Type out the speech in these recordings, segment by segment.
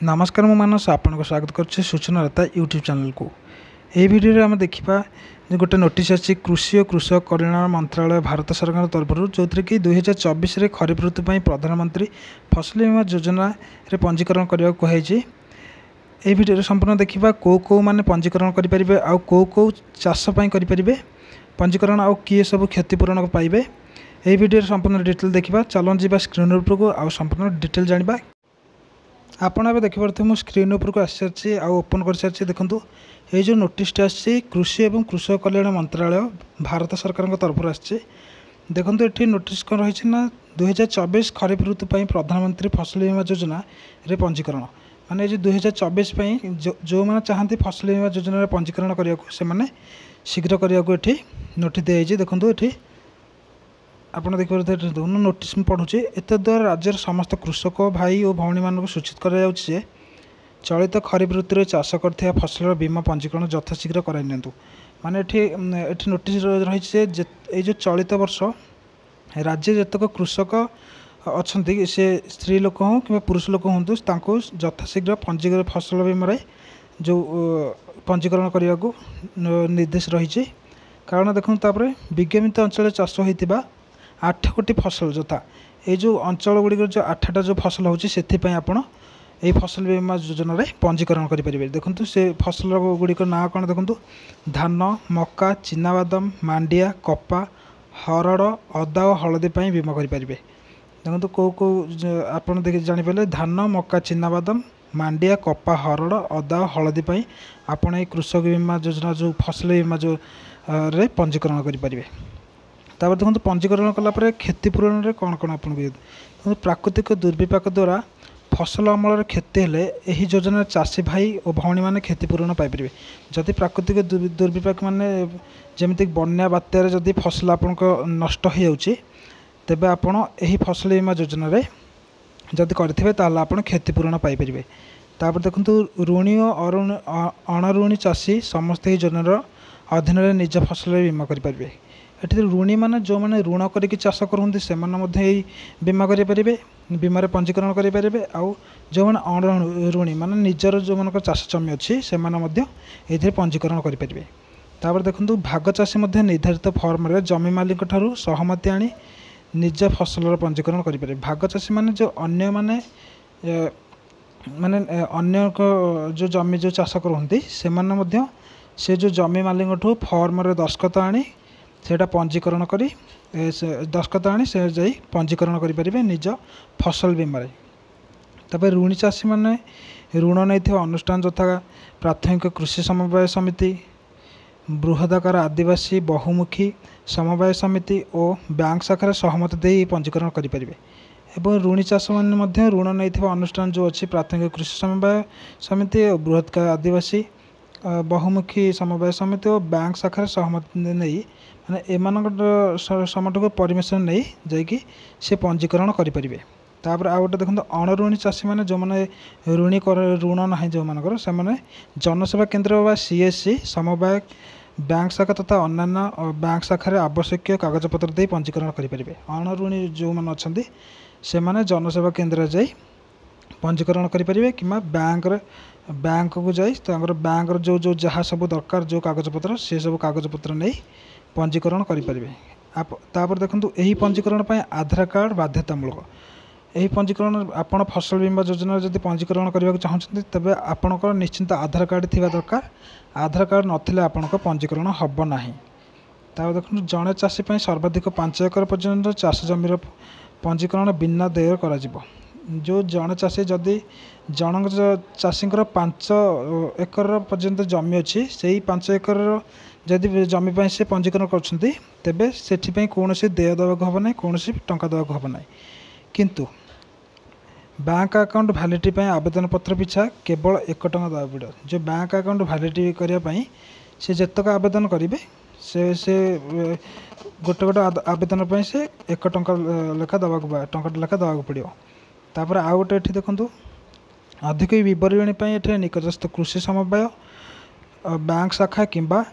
नमस्कार मु मानस आपको स्वागत करुच्छे सूचना रता यूट्यूब चैनल को। यही वीडियो आम देखा गोटे नोटिस आसी कृषि और कृषक कल्याण मंत्रालय भारत सरकार तरफ जो थी कि 2024 खरीफ ऋतु पर प्रधानमंत्री फसल बीमा योजना रे पंजीकरण करने को कहुई। यही वीडियो संपूर्ण देखा कौ मैंने पंजीकरण करेंगे आउ कौ चाषपाई करेंगे पंजीकरण आउ किए सब क्षतिपूरण पाइबे। यही वीडियो संपूर्ण डिटेल देखा चलन जी स्क्रीन उपर को आउ संपूर्ण डिटेल जाना। आपड़ ए देखिपे मुझे स्क्रीन उपर को आसी सारी आउ ओपन कर सारी देखूँ ये जो नोटिस आसी कृषि और कृषक कल्याण मंत्रालय भारत सरकार तरफ आसी देखो ये नोटिस कौन रही ना 2024 खरीफ ऋतु पर प्रधानमंत्री फसल बीमा योजना रे पंजीकरण माने जो 2024 जो मैंने चाहती फसल बीमा योजना पंजीकरण करने को शीघ्र करने को ये नोटिस दी देखो ये आपड़ देखिए देखो नोटिस पढ़ुचे एत द्वारा राज्यर समस्त कृषक भाई और भौणी मानक सूचित कर चलित खरीफ ऋतु में चाष कर फसल बीमा पंजीकरण यथाशीघ्र कराई नियंतु। माने ये नोटिस रही जो चलित वर्ष राज्य जतक कृषक अच्छा से स्त्री लोक हो कि पुरुष लोक हूँ यथाशीघ्र पंजीकरण फसल बीमा जो पंजीकरण करने को निर्देश रही। कारण देखो विज्ञापित अंचल चाष होता 8 कोटी फसल यथा ये जो अंचल गुड़िक जो 8टा जो फसल होती आपड़ ये फसल बीमा योजना रे पंजीकरण करेंगे। देखो से फसल गुड़िक ना कौन देखो धान मक्का चिनाबादाम मांडिया कपा हरड़ अदा और हलदी बीमा करेंगे। देखो कौ आप जानीपारे धान मक्का चिनाबादाम मांडिया कपा हरड़ अदा और हलदी आपड़ ये कृषक बीमा योजना जो फसल बीमा जो रे पंजीकरण करेंगे। तापर देखो पंजीकरण कलापर क्षतिपूरण में कौन कौन आपको देखो प्राकृतिक दुर्विपाक द्वारा फसल अमल क्षति हेले यही योजना चाषी भाई और भौणी मैंने क्षतिपूरण पाइपर। जदि प्राकृतिक दुर्विपाक माने जमीक बन्या बात्यार जदि फसल आपन नष्ट हो जाउछि तेबे आपण यही फसल बीमा योजना रे जदि करथिबे ताले आपण क्षतिपूरण पाइपर। तापर देखो ऋणी और अणऋणी चाषी समस्त ही योजनार अधीन निज फसल बीमा करेंगे। ये ऋणी मैंने जो मैंने ऋण करके चाष करते से बीमा करेंगे बीमार पंजीकरण करेंगे। आउ जो मैंने अणऋणी माने निजर जो मन चाष जमी अच्छी से पंजीकरण करेंगे। तापर देखो भाग चाषी निर्धारित फर्म रे जमी मालिक ठारू सहमति आनी निज फसल पंजीकरण करेंगे। भाग चाषी माने जो अन्य माने माने अन्य जो जमी जो चाष करते से जो जमी मालिक फर्म रे दस्खत आनी सेटा पंजीकरण करी दस्खत आनी से जाई पंजीकरण करेंगे निज फसल बीमा। तबे ऋणी चाषी माने ऋण नहीं अनुष्ठान यथा प्राथमिक कृषि समवाय समिति बृहदाकार आदिवासी बहुमुखी समवाय समिति और बैंक शाखा सहमति दे पंजीकरण करेंगे। एवं ऋणी चाष मैंने ऋण नहीं अनुष्ठान जो अच्छी प्राथमिक कृषि समवाय समिति और बृहदाकार आदिवासी बहुमुखी समवाय समिति और बैंक शाखा सहमति नहीं माने एमान समूह को परमिशन नहीं जाकि से पंजीकरण करेंगे। तापर आ गए देखो अणऋणी चाषी मैंने जो मैंने ऋणी ऋण ना जो मानकर से जनसेवा केन्द्र व सीएससी समवाय बैंक शाखा तथा अन्य बैंक शाखा आवश्यक कागजपत्र दे पंजीकरण करेंगे। अणऋणी जो मैंने अच्छा से जनसेवा केन्द्र जा पंजीकरण करेंगे कि बैंक को जाई बैंक जो जो जहाँ सब दरकार जो कागजपत्र से सब कागजपत्र नहीं पंजीकरण करेंगे। तापर देखो यही पंजीकरण पर आधार कार्ड बाध्यतामूलक। यही पंजीकरण आपड़ फसल बीमा योजना जब पंजीकरण करने को चाहते तेज आपणकर निश्चिंत आधार कार्ड थी दरकार। आधार कार्ड नथिले आपणक पंजीकरण हम ना। तापर देखो जड़े चाषी सर्वाधिक 5 एकर पर्यंत चाष जमीर पंजीकरण बिना देय कर जो जड़े चाषी जदि जन चाषी 5 एकर पर्यंत जमी अच्छी से 5 एकर जदि जमी से पंजीकरण कर कौन देय देवाक हम ना कौन टंका देवाक हम ना। किंतु बैंक अकाउंट भैलिडिटी आवेदन पत्र पिछा केवल 1 टଙ୍କା देवा पड़ो। जो बैंक अकाउंट भैलिडिटी करने से जितक आवेदन करेंगे से गोटे गोटे आवेदन से 1 टଙ୍କା लेखा देवाक पड़ो। तापर आउ गोटे ये देखूँ अधिक विवरणी ये निकटस्थ कृषि समवाय बैंक शाखा किंबा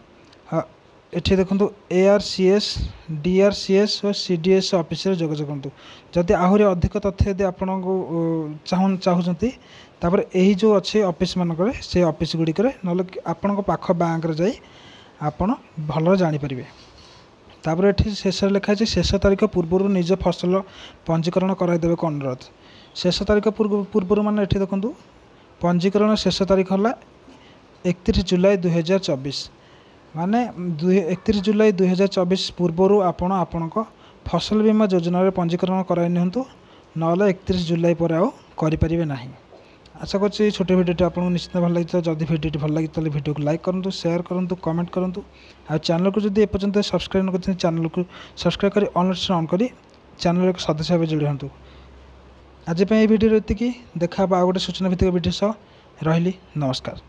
एठी देखंतु ARCS DRCS और CDS ऑफिस रे जोगाजोग करंतु जदि आहुरी अधिक तथ्य यदि आपण चाहूचंती तापर एही जो अच्छे ऑफिस मानक से ऑफिस गुडी करे नले आपण पाख बैंक रे जाई आपण भल जानि परिबे। तापर एठी शेष लिखा है शेष तारीख पूर्व निज फसल पंजीकरण कराई देबे अनुरोध। शेष तारीख पूर्व माने एठी देखंतु पंजीकरण शेष तारीख है 31 जुलाई 2024 माने 31 जुलाई 2024 पूर्व आपण आपणक फसल बीमा योजना रे पंजीकरण कराई निहंतु नले 31 जुलाई पर आउ करि परिबे नाही। आशा करछि छोटे भिडियोटी आपको निश्चित भल लगी। जदि भिडियोटी भल लगी तो भिडियो को लाइक करूँ, शेयर करूँ, कमेंट करूँ। आ चैनल को जदि एपर्यंत सब्सक्राइब न कर चैनल को सब्सक्राइब कर ऑन कर चैनल एक सदस्य भाव जोड़ी हूँ। आज भिडियो एतिकी देखा आ गोटे सूचना भित्तिक भिडियो सह रही। नमस्कार।